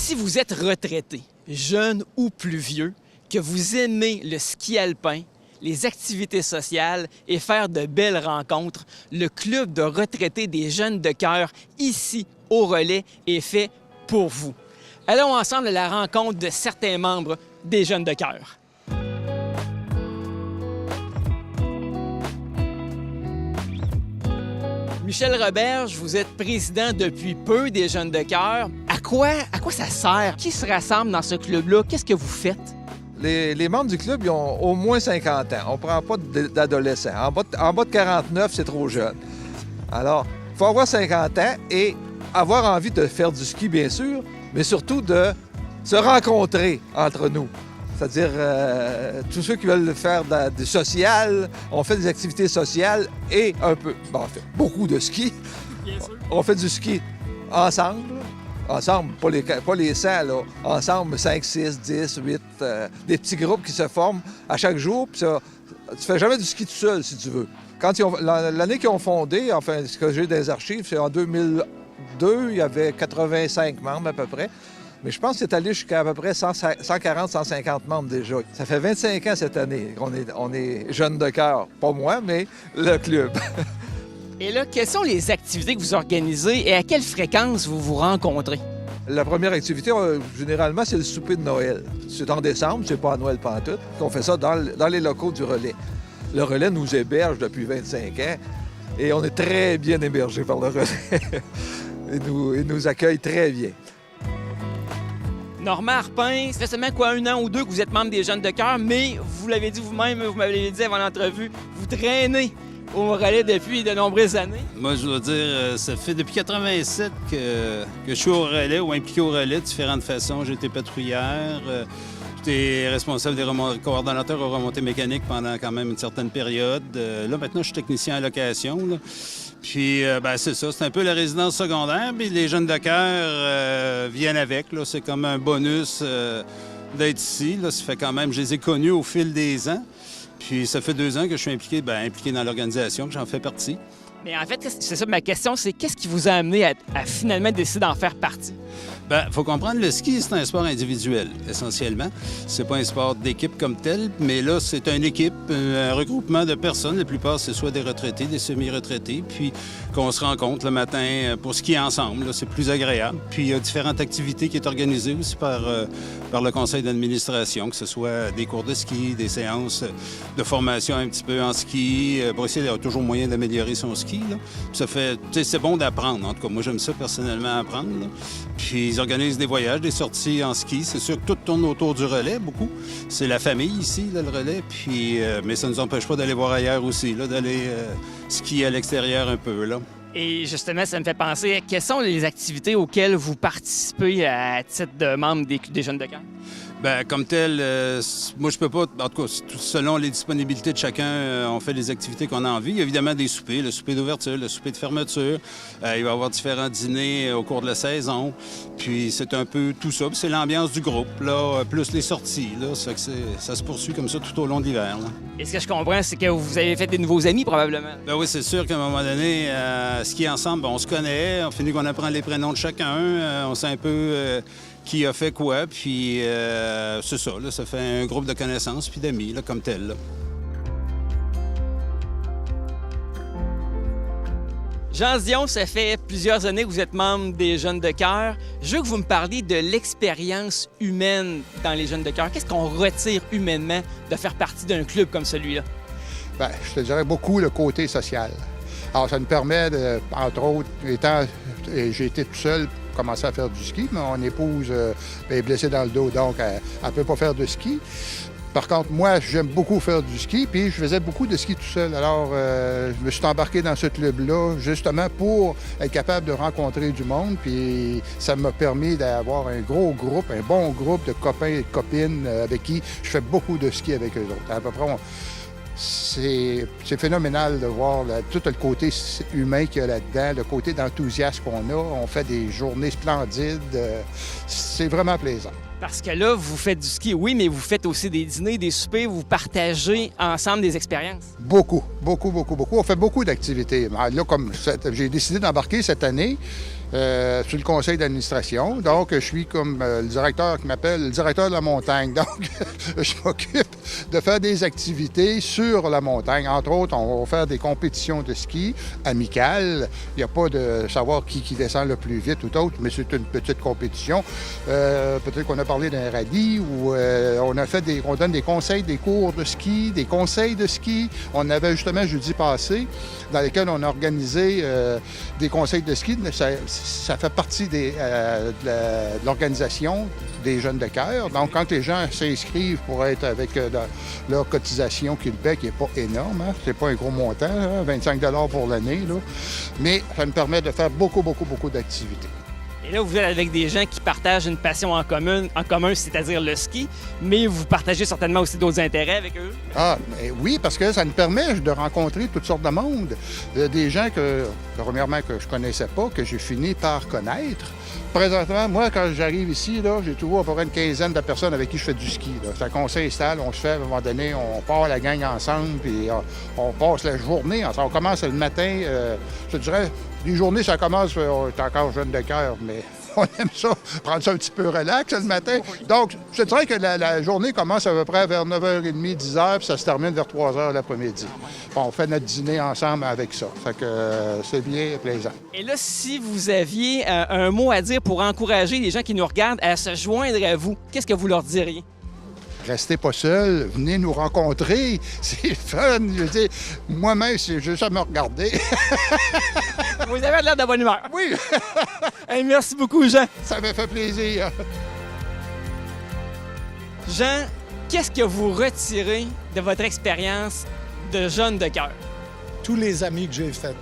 Si vous êtes retraité, jeune ou plus vieux, que vous aimez le ski alpin, les activités sociales et faire de belles rencontres, le Club de retraités des Jeunes de cœur, ici au Relais, est fait pour vous. Allons ensemble à la rencontre de certains membres des Jeunes de cœur. Michel Roberge, vous êtes président depuis peu des Jeunes de cœur. À quoi ça sert? Qui se rassemble dans ce club-là? Qu'est-ce que vous faites? Les membres du club, ils ont au moins 50 ans. On ne prend pas d'adolescents. En bas de 49, c'est trop jeune. Alors, il faut avoir 50 ans et avoir envie de faire du ski, bien sûr, mais surtout de se rencontrer entre nous. C'est-à-dire, tous ceux qui veulent faire du social, on fait des activités sociales et un peu, on fait beaucoup de ski. Bien sûr. On fait du ski ensemble, pas les 100, là, ensemble, 5, 6, 10, 8, des petits groupes qui se forment à chaque jour. Puis ça, tu fais jamais du ski tout seul, si tu veux. L'année qu'ils ont fondé, enfin, ce que j'ai des archives, c'est en 2002, il y avait 85 membres à peu près. Mais je pense que c'est allé jusqu'à peu près 140-150 membres déjà. Ça fait 25 ans cette année qu'on est jeunes de cœur. Pas moi, mais le club. Et là, quelles sont les activités que vous organisez et à quelle fréquence vous vous rencontrez? La première activité, généralement, c'est le souper de Noël. C'est en décembre, c'est pas à Noël pantoute. On fait ça dans les locaux du Relais. Le Relais nous héberge depuis 25 ans et on est très bien hébergé par le Relais. Il nous accueille très bien. Normand Arpin, ça fait seulement un an ou deux que vous êtes membre des Jeunes de cœur, mais vous l'avez dit vous-même, vous m'avez dit avant l'entrevue, vous traînez au Relais depuis de nombreuses années. Moi, je dois dire, ça fait depuis 87 que je suis au Relais ou impliqué au Relais de différentes façons. J'ai été patrouillère, j'étais responsable des coordonnateurs aux remontées mécaniques pendant quand même une certaine période. Là, maintenant, je suis technicien à location, là. Puis, c'est ça, c'est un peu la résidence secondaire. Puis les Jeunes de cœur viennent avec, là. C'est comme un bonus d'être ici, là. Ça fait quand même, je les ai connus au fil des ans. Puis ça fait 2 ans que je suis impliqué dans l'organisation, que j'en fais partie. Mais en fait, c'est ça ma question, c'est qu'est-ce qui vous a amené à finalement décider d'en faire partie? Il faut comprendre, le ski, c'est un sport individuel, essentiellement. C'est pas un sport d'équipe comme tel, mais là, c'est une équipe, un regroupement de personnes. La plupart, c'est soit des retraités, des semi-retraités, puis qu'on se rencontre le matin pour skier ensemble. Là, c'est plus agréable. Puis il y a différentes activités qui sont organisées aussi par le conseil d'administration, que ce soit des cours de ski, des séances de formation un petit peu en ski, pour essayer d'avoir toujours moyen d'améliorer son ski. Là. Ça fait, c'est bon d'apprendre. En tout cas, moi, j'aime ça personnellement apprendre. Là. Puis ils organisent des voyages, des sorties en ski. C'est sûr que tout tourne autour du Relais, beaucoup. C'est la famille ici, là, le Relais. Puis, mais ça ne nous empêche pas d'aller voir ailleurs aussi, là, d'aller skier à l'extérieur un peu. Là. Et justement, ça me fait penser, quelles sont les activités auxquelles vous participez à titre de membre des Jeunes de cœur? Comme tel, moi, je peux pas... En tout cas, selon les disponibilités de chacun, on fait les activités qu'on a envie. Il y a évidemment des soupers, le souper d'ouverture, le souper de fermeture. Il va y avoir différents dîners au cours de la saison. Puis c'est un peu tout ça. Puis c'est l'ambiance du groupe, là, plus les sorties. Là. Ça se poursuit comme ça tout au long de l'hiver. Là. Et ce que je comprends, c'est que vous avez fait des nouveaux amis, probablement. Oui, c'est sûr qu'à un moment donné, skier ensemble, on se connaît. On finit qu'on apprend les prénoms de chacun. On sait un peu... qui a fait quoi, puis c'est ça, là, ça fait un groupe de connaissances puis d'amis, là, comme tel. Là. Jean Dion, ça fait plusieurs années que vous êtes membre des Jeunes de cœur. Je veux que vous me parliez de l'expérience humaine dans les Jeunes de cœur. Qu'est-ce qu'on retire humainement de faire partie d'un club comme celui-là? Je te dirais beaucoup le côté social. Alors, ça nous permet, entre autres, j'ai été tout seul commencer à faire du ski, mais mon épouse est blessée dans le dos, donc elle ne peut pas faire de ski. Par contre, moi, j'aime beaucoup faire du ski, puis je faisais beaucoup de ski tout seul. Alors, je me suis embarqué dans ce club-là, justement pour être capable de rencontrer du monde, puis ça m'a permis d'avoir un gros groupe, un bon groupe de copains et de copines avec qui je fais beaucoup de ski avec eux autres. À peu près, c'est phénoménal de voir tout le côté humain qu'il y a là-dedans, le côté d'enthousiasme qu'on a. On fait des journées splendides. C'est vraiment plaisant. Parce que là, vous faites du ski, oui, mais vous faites aussi des dîners, des soupers, vous partagez ensemble des expériences. Beaucoup. On fait beaucoup d'activités. Là, comme j'ai décidé d'embarquer cette année, sur le conseil d'administration. Donc, je suis comme le directeur qui m'appelle le directeur de la montagne. Donc, je m'occupe de faire des activités sur la montagne. Entre autres, on va faire des compétitions de ski amicales. Il n'y a pas de savoir qui descend le plus vite ou autre, mais c'est une petite compétition. Peut-être qu'on a parlé d'un rallye où on donne des conseils, des cours de ski, des conseils de ski. On avait justement jeudi passé, dans lesquels on a organisé des conseils de ski. Ça fait partie de l'organisation des Jeunes de cœur. Donc, quand les gens s'inscrivent pour être avec leur cotisation qu'ils paient, qui n'est pas énorme, hein? C'est pas un gros montant, hein? 25 $ pour l'année, là. Mais ça nous permet de faire beaucoup d'activités. Et là, vous êtes avec des gens qui partagent une passion en commun, c'est-à-dire le ski, mais vous partagez certainement aussi d'autres intérêts avec eux? Ah, mais oui, parce que ça nous permet de rencontrer toutes sortes de monde. Des gens premièrement, que je connaissais pas, que j'ai fini par connaître. Présentement, moi, quand j'arrive ici, là, j'ai toujours à peu près une quinzaine de personnes avec qui je fais du ski. C'est qu'on s'installe, on se fait, à un moment donné, on part la gang ensemble, puis on passe la journée ensemble. On commence le matin, je te dirais, les journées, ça commence, on est encore jeune de cœur, mais on aime ça, prendre ça un petit peu relax le matin. Donc, je te dirais que la journée commence à peu près vers 9h30, 10h, puis ça se termine vers 3h l'après-midi. On fait notre dîner ensemble avec ça. Fait que c'est bien plaisant. Et là, si vous aviez un mot à dire pour encourager les gens qui nous regardent à se joindre à vous, qu'est-ce que vous leur diriez? Restez pas seul, venez nous rencontrer, c'est fun. Je veux dire, moi-même, c'est juste à me regarder. Vous avez l'air de bonne humeur. Oui! Hey, merci beaucoup, Jean. Ça m'a fait plaisir. Jean, qu'est-ce que vous retirez de votre expérience de jeune de cœur? Tous les amis que j'ai faits.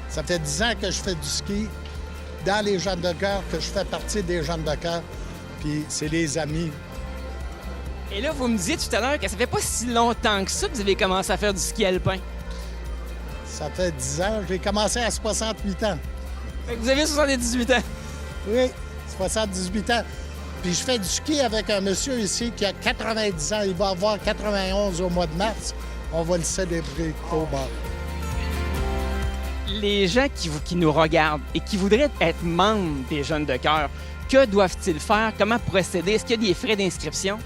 Ça fait 10 ans que je fais du ski. Dans les Jeunes de cœur, que je fais partie des Jeunes de cœur. Puis c'est les amis. Et là, vous me disiez tout à l'heure que ça fait pas si longtemps que ça que vous avez commencé à faire du ski alpin. Ça fait 10 ans. J'ai commencé à 68 ans. Fait que vous avez 78 ans. Oui, 78 ans. Puis je fais du ski avec un monsieur ici qui a 90 ans. Il va avoir 91 au mois de mars. On va le célébrer au bord. Les gens qui nous regardent et qui voudraient être membres des Jeunes de cœur, que doivent-ils faire? Comment procéder? Est-ce qu'il y a des frais d'inscription?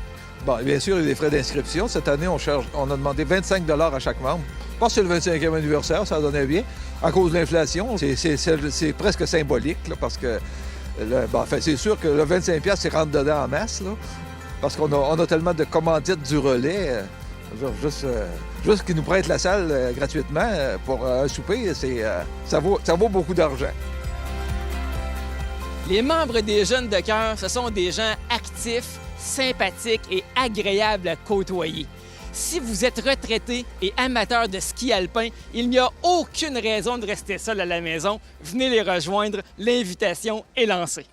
Bon, bien sûr, il y a des frais d'inscription. Cette année, on a demandé 25 $ à chaque membre. Je pense que c'est le 25e anniversaire, ça donnait bien. À cause de l'inflation, c'est presque symbolique, là, parce que c'est sûr que le 25 $, c'est rentre dedans en masse, là, parce qu'on a tellement de commandites du relais. Juste qu'ils nous prêtent la salle gratuitement pour un souper, ça vaut beaucoup d'argent. Les membres des Jeunes de cœur, ce sont des gens actifs, sympathiques et agréables à côtoyer. Si vous êtes retraité et amateur de ski alpin, il n'y a aucune raison de rester seul à la maison. Venez les rejoindre, l'invitation est lancée.